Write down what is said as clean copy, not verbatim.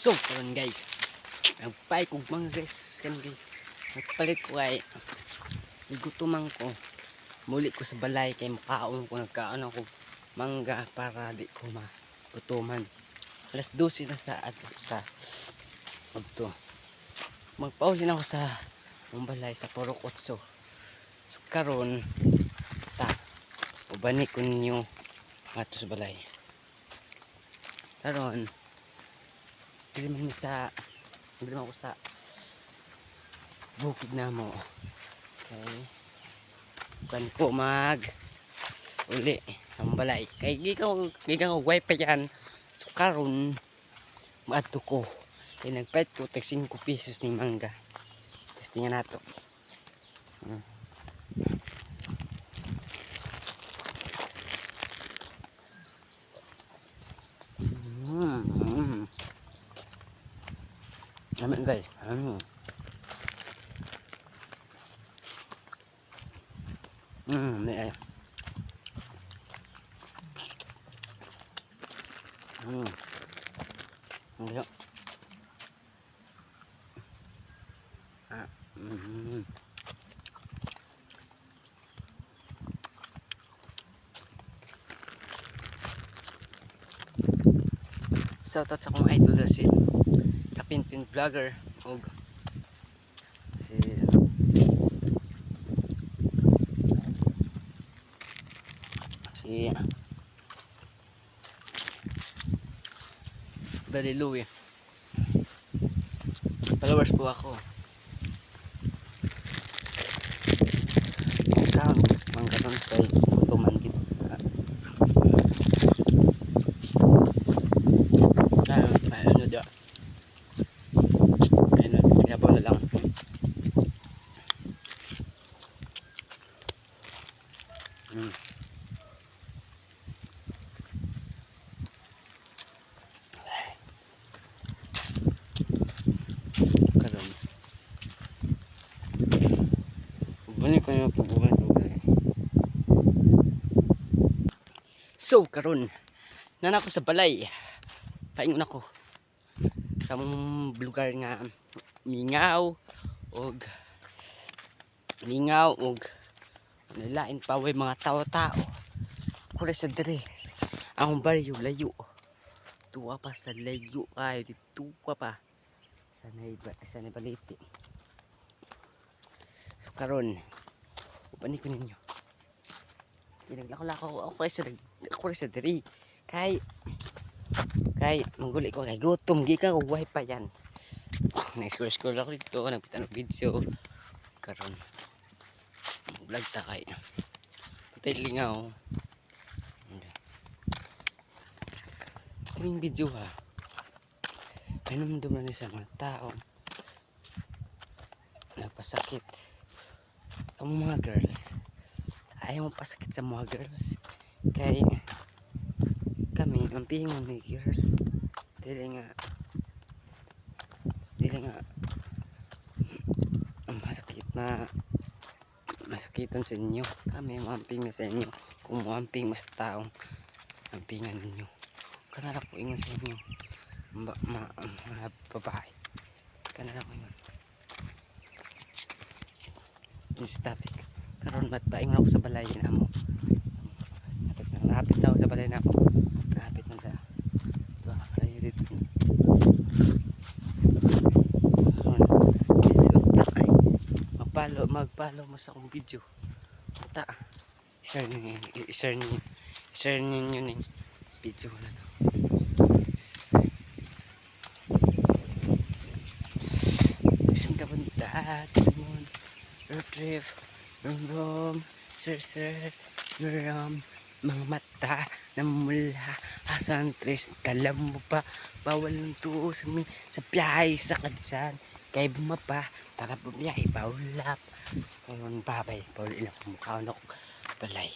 So, karon guys, nagpay kog mga guys, kan guys. Nagpalit ko kay igutumang ko. Muli ko sa balay kay makaon ko nagkaon ako mangga para di ko magutuman. Alas 12 na sa magto. Magpausin ako sa balay sa Porokotso. So karon ta ubani ko ninyo ato sa balay. Karon dili man ako sa bukid na mo. Okay. Ban ko mag uli ang balay. Kay gikan og wifi yan. So karon maadto ko. Kay nagpait ko tag 5 pesos ning mangga. Testingan nato. Namin guys. Này. Được. Shoutout sa akong idol si Kapinpin Vlogger og si Daddy Louie. Followers po ako. Ikaw, mangganon kay tuman gid. Ano dia? Ano, kinabaw na lang. Karon. Balik ko yung pagbuhat. So, karon na ako sa balay. Paingon ako sa lugar nga mingaw og nilain pa way mga tao-tao. Kure sa dire ang baryo layo. Tuwa pa sa layo ay dituwa pa sa Baliti. So karon upani ko ninyo. Pinaglako-lako ako sa dire kay mangguli ko kay gutom gikan og wifi yan. Na-scroll ako dito nagpitan og video karon vlog ta kay patay lingaw. Kining video ha pinumdum na ni sa mga tao nagpasakit ang mga girls. Ayaw mo pasakit sa mga girls kay kami ang pingon ni girls dili nga masakitan sa inyo. Kami mamping na sa inyo kung mamping mo sa taong mampingan ninyo. Kanala ko ingon sa inyo mga babae. Kanala ko ingon this topic karon matpaingon ako sa balay na mo. Napit na ako sa balay na ako. Napit na ta kayo dito. Magpalo mo sa akong video. Ta. Share ninyo ning video na to. Bisan ka punta, timon, road trip, rum, sir, mga mata na mula asan tres kalam mo pa bawal ng tuo sa biyahe sa kadyan kay bumapa tara bumiyahe paulap karon babay paulin ako mukhaon ako balay